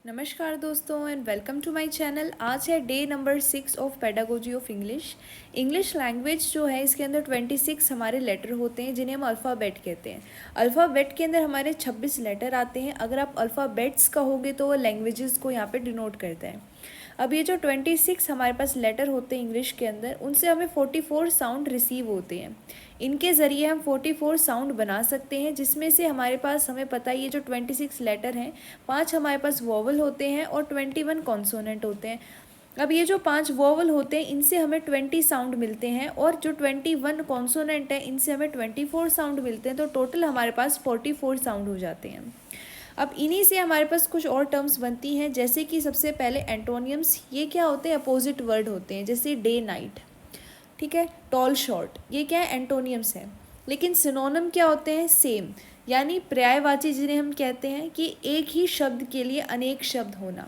नमस्कार दोस्तों and welcome to my channel. आज है day number 6 of pedagogy of English. English language जो है इसके अंदर 26 हमारे लेटर होते हैं जिन्हें हम अल्फ़ाबेट कहते हैं। अल्फ़ाबेट के अंदर हमारे 26 लेटर आते हैं। अगर आप अल्फ़ाबेट्स कहोगे तो वो लैंग्वेजेस को यहाँ पे डिनोट करता है। अब ये जो 26 हमारे पास लेटर होते हैं इंग्लिश के अंदर, उनसे हमें 44 साउंड रिसीव होते हैं। इनके ज़रिए हम 44 साउंड बना सकते हैं, जिसमें से हमारे पास हमें पता है ये जो 26 लेटर हैं, 5 हमारे पास वोवल होते हैं और 21 कॉन्सोनेंट होते हैं। अब ये जो 5 वोवल होते हैं इनसे हमें 20 साउंड मिलते हैं और जो 21 कॉन्सोनेंट है इनसे हमें 24 साउंड मिलते हैं। तो टोटल हमारे पास 44 साउंड हो जाते हैं। अब इन्हीं से हमारे पास कुछ और टर्म्स बनती हैं, जैसे कि सबसे पहले एंटोनियम्स। ये क्या होते हैं? अपोजिट वर्ड होते हैं, जैसे डे नाइट, ठीक है। टॉल शॉर्ट, ये क्या है? एंटोनियम्स है। लेकिन सिनोनिम क्या होते हैं? सेम, यानी पर्यायवाची जिन्हें हम कहते हैं कि एक ही शब्द के लिए अनेक शब्द होना,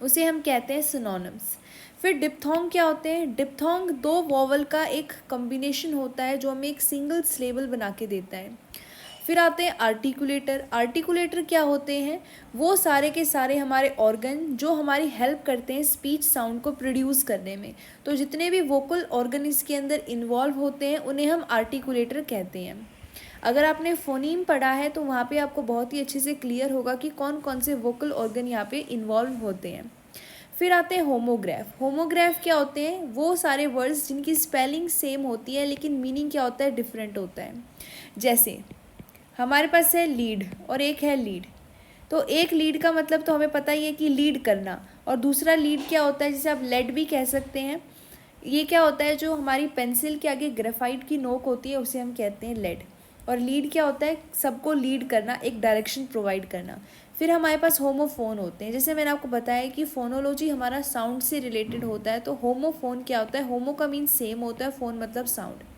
उसे हम कहते हैं सिनोनिम्स। फिर डिप्थोंग क्या होते हैं? डिप्थोंग दो वॉवल का एक कॉम्बिनेशन होता है जो हमें एक सिंगल सिलेबल बना के देता है। फिर आते हैं आर्टिकुलेटर। आर्टिकुलेटर क्या होते हैं? वो सारे के सारे हमारे ऑर्गन जो हमारी हेल्प करते हैं स्पीच साउंड को प्रोड्यूस करने में। तो जितने भी वोकल ऑर्गन इसके अंदर इन्वॉल्व होते हैं उन्हें हम आर्टिकुलेटर कहते हैं। अगर आपने फोनीम पढ़ा है तो वहाँ पे आपको बहुत ही अच्छे से क्लियर होगा कि कौन कौन से वोकल ऑर्गन यहाँ पे इन्वॉल्व होते हैं। फिर आते हैं होमोग्राफ। होमोग्राफ क्या होते हैं? वो सारे वर्ड्स जिनकी स्पेलिंग सेम होती है लेकिन मीनिंग क्या होता है? डिफरेंट होता है। जैसे हमारे पास है लीड और एक है लीड। तो एक लीड का मतलब तो हमें पता ही है कि लीड करना, और दूसरा लीड क्या होता है जिसे आप लेड भी कह सकते हैं। ये क्या होता है? जो हमारी पेंसिल के आगे ग्रेफाइट की नोक होती है उसे हम कहते हैं लेड। और लीड क्या होता है? सबको लीड करना, एक डायरेक्शन प्रोवाइड करना। फिर हमारे पास होमोफोन होते हैं। जैसे मैंने आपको बताया कि फोनोलॉजी हमारा साउंड से रिलेटेड होता है, तो होमोफोन क्या होता है? होमो का मीन सेम होता है, फोन मतलब साउंड।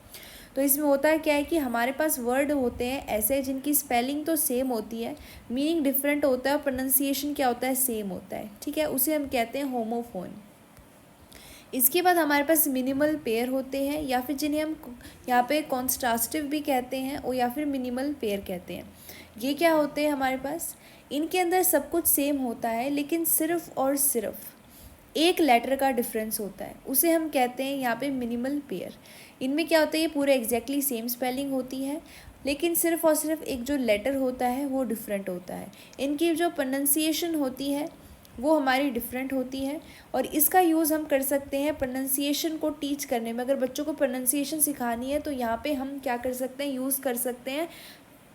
तो इसमें होता है क्या है कि हमारे पास वर्ड होते हैं ऐसे जिनकी स्पेलिंग तो सेम होती है, मीनिंग डिफरेंट होता है, और प्रोनाउंसिएशन क्या होता है? सेम होता है, ठीक है। उसे हम कहते हैं होमोफोन। इसके बाद हमारे पास मिनिमल पेयर होते हैं, या फिर जिन्हें हम यहाँ पे कॉन्ट्रास्टिव भी कहते हैं और या फिर मिनिमल पेयर कहते हैं। ये क्या होते हैं हमारे पास? इनके अंदर सब कुछ सेम होता है लेकिन सिर्फ और सिर्फ एक लेटर का डिफरेंस होता है, उसे हम कहते हैं यहाँ पे मिनिमल पेयर। इनमें क्या होता है? ये पूरे एग्जैक्टली सेम स्पेलिंग होती है लेकिन सिर्फ और सिर्फ एक जो लेटर होता है वो डिफरेंट होता है। इनकी जो प्रोनाउंसिएशन होती है वो हमारी डिफरेंट होती है, और इसका यूज़ हम कर सकते हैं प्रोनाउंसिएशन को टीच करने में। अगर बच्चों को प्रोनाउंसिएशन सिखानी है तो यहाँ पे हम क्या कर सकते हैं? यूज़ कर सकते हैं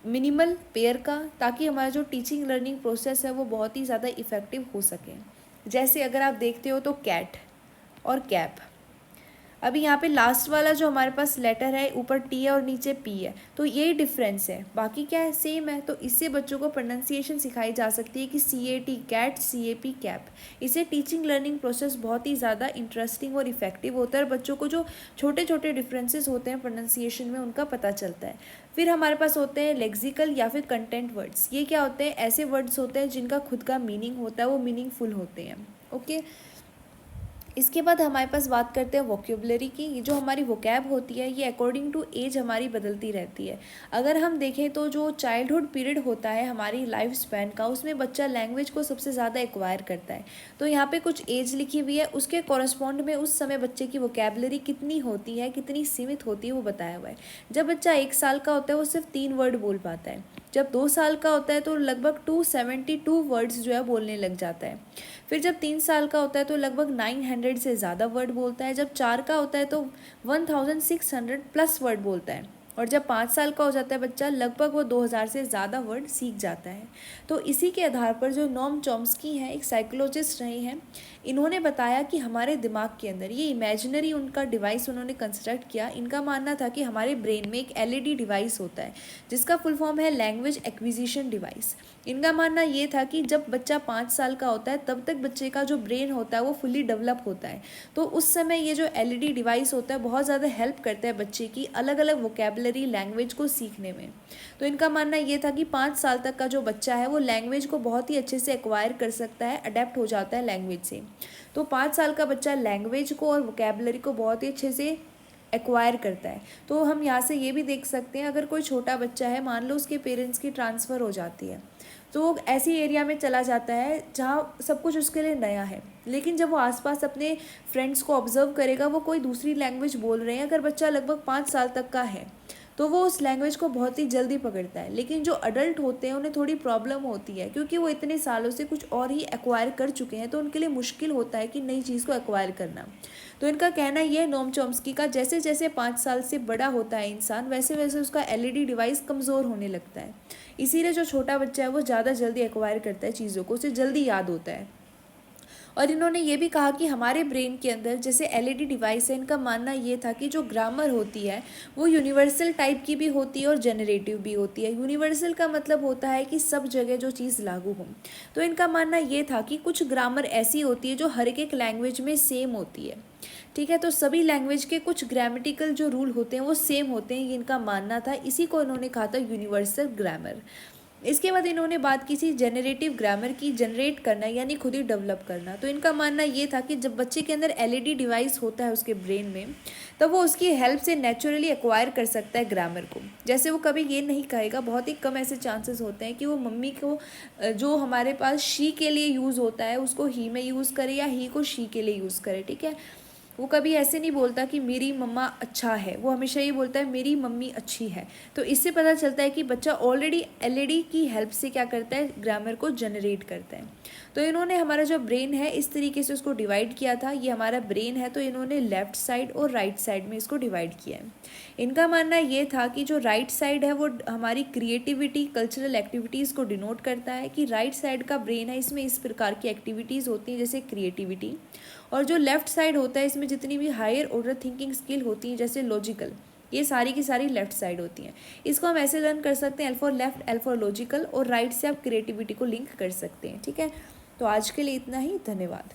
मिनिमल पेयर का, ताकि हमारा जो टीचिंग लर्निंग प्रोसेस है वो बहुत ही ज़्यादा इफ़ेक्टिव हो सके। जैसे अगर आप देखते हो तो कैट और कैप। अभी यहाँ पे लास्ट वाला जो हमारे पास लेटर है, ऊपर टी है और नीचे पी है, तो यही डिफरेंस है, बाकी क्या है? सेम है। तो इससे बच्चों को प्रोनाउंसिएशन सिखाई जा सकती है कि CAT कैट, CAP कैप। इससे टीचिंग लर्निंग प्रोसेस बहुत ही ज़्यादा इंटरेस्टिंग और इफेक्टिव होता है, और बच्चों को जो छोटे छोटे डिफरेंसेस होते हैं प्रोनाउंसिएशन में उनका पता चलता है। फिर हमारे पास होते हैं लेक्सिकल या फिर कंटेंट वर्ड्स। ये क्या होते हैं? ऐसे वर्ड्स होते हैं जिनका खुद का मीनिंग होता है, वो मीनिंगफुल होते हैं। ओके। इसके बाद हमारे पास बात करते हैं वोकेबलरी की। ये जो हमारी वोकैब होती है ये अकॉर्डिंग टू एज हमारी बदलती रहती है। अगर हम देखें तो जो चाइल्डहुड पीरियड होता है हमारी लाइफ स्पैन का, उसमें बच्चा लैंग्वेज को सबसे ज़्यादा एक्वायर करता है। तो यहाँ पे कुछ एज लिखी हुई है, उसके कॉरस्पॉन्ड में उस समय बच्चे की वोकेबलरी कितनी होती है, कितनी सीमित होती है, वो बताया हुआ है। जब बच्चा 1 साल का होता है वो सिर्फ 3 वर्ड बोल पाता है। जब 2 साल का होता है तो लगभग 272 वर्ड्स जो है बोलने लग जाता है। फिर जब 3 साल का होता है तो लगभग 900 से ज़्यादा वर्ड बोलता है। जब 4 का होता है तो 1600 प्लस वर्ड बोलता है। और जब 5 साल का हो जाता है बच्चा, लगभग वो 2000 से ज़्यादा वर्ड सीख जाता है। तो इसी के आधार पर जो नॉम चॉम्स्की हैं, एक साइकोलॉजिस्ट रहे हैं, इन्होंने बताया कि हमारे दिमाग के अंदर ये इमेजिनरी उनका डिवाइस उन्होंने कंस्ट्रक्ट किया। इनका मानना था कि हमारे ब्रेन में एक LED डिवाइस होता है जिसका फुल फॉर्म है लैंग्वेज एक्विजिशन डिवाइस। इनका मानना ये था कि जब बच्चा 5 साल का होता है तब तक बच्चे का जो ब्रेन होता है वो फुली डेवलप होता है। तो उस समय ये जो LED डिवाइस होता है बहुत ज़्यादा हेल्प करता है बच्चे की अलग अलग वोकेबलरी लैंग्वेज को सीखने में। तो इनका मानना ये था कि 5 साल तक का जो बच्चा है वो लैंग्वेज को बहुत ही अच्छे से एक्वायर कर सकता है, अडेप्ट हो जाता है लैंग्वेज से। तो 5 साल का बच्चा लैंग्वेज को और वोकेबलरी को बहुत ही अच्छे से एक्वायर करता है। तो हम यहाँ से ये भी देख सकते हैं, अगर कोई छोटा बच्चा है, मान लो उसके पेरेंट्स की ट्रांसफ़र हो जाती है, तो वो ऐसी एरिया में चला जाता है जहाँ सब कुछ उसके लिए नया है। लेकिन जब वो आसपास अपने फ्रेंड्स को ऑब्जर्व करेगा, वो कोई दूसरी लैंग्वेज बोल रहे हैं, अगर बच्चा लगभग 5 साल तक का है तो वो उस लैंग्वेज को बहुत ही जल्दी पकड़ता है। लेकिन जो अडल्ट होते हैं उन्हें थोड़ी प्रॉब्लम होती है, क्योंकि वो इतने सालों से कुछ और ही एक्वायर कर चुके हैं, तो उनके लिए मुश्किल होता है कि नई चीज़ को एक्वायर करना। तो इनका कहना ये है नोम चॉम्स्की का, जैसे जैसे 5 साल से बड़ा होता है इंसान, वैसे वैसे उसका एलईडी डिवाइस कमज़ोर होने लगता है। इसीलिए जो छोटा बच्चा है वो ज़्यादा जल्दी एक्वायर करता है चीज़ों को, उसे जल्दी याद होता है। और इन्होंने ये भी कहा कि हमारे ब्रेन के अंदर जैसे एलईडी डिवाइस है, इनका मानना ये था कि जो ग्रामर होती है वो यूनिवर्सल टाइप की भी होती है और जनरेटिव भी होती है। यूनिवर्सल का मतलब होता है कि सब जगह जो चीज़ लागू हो। तो इनका मानना ये था कि कुछ ग्रामर ऐसी होती है जो हर एक लैंग्वेज में सेम होती है, ठीक है। तो सभी लैंग्वेज के कुछ ग्रामेटिकल जो रूल होते हैं वो सेम होते हैं, ये इनका मानना था। इसी को इन्होंने कहा था यूनिवर्सल ग्रामर। इसके बाद इन्होंने बात की थी जनरेटिव ग्रामर की, जनरेट करना यानी खुद ही डेवलप करना। तो इनका मानना ये था कि जब बच्चे के अंदर एलईडी डिवाइस होता है उसके ब्रेन में, तब वो उसकी हेल्प से नेचुरली एक्वायर कर सकता है ग्रामर को। जैसे वो कभी ये नहीं कहेगा, बहुत ही कम ऐसे चांसेस होते हैं कि वो मम्मी को जो हमारे पास शी के लिए यूज़ होता है उसको ही में यूज़ करे या ही को शी के लिए यूज़ करे, ठीक है। वो कभी ऐसे नहीं बोलता कि मेरी मम्मा अच्छा है, वो हमेशा ये बोलता है मेरी मम्मी अच्छी है। तो इससे पता चलता है कि बच्चा ऑलरेडी एलईडी की हेल्प से क्या करता है, ग्रामर को जनरेट करता है। तो इन्होंने हमारा जो ब्रेन है इस तरीके से उसको डिवाइड किया था। ये हमारा ब्रेन है तो इन्होंने लेफ़्ट साइड और राइट साइड में इसको डिवाइड किया है। इनका मानना ये था कि जो राइट साइड है वो हमारी क्रिएटिविटी, कल्चरल एक्टिविटीज़ को डिनोट करता है, कि राइट साइड का ब्रेन है इसमें इस प्रकार की एक्टिविटीज़ होती हैं जैसे क्रिएटिविटी। और जो लेफ़्ट साइड होता है इसमें जितनी भी हायर ऑर्डर थिंकिंग स्किल होती हैं जैसे लॉजिकल, ये सारी की सारी लेफ्ट साइड होती हैं। इसको हम ऐसे लर्न कर सकते हैं, L for left, L for logical, और राइट से आप क्रिएटिविटी को लिंक कर सकते हैं, ठीक है। तो आज के लिए इतना ही, धन्यवाद।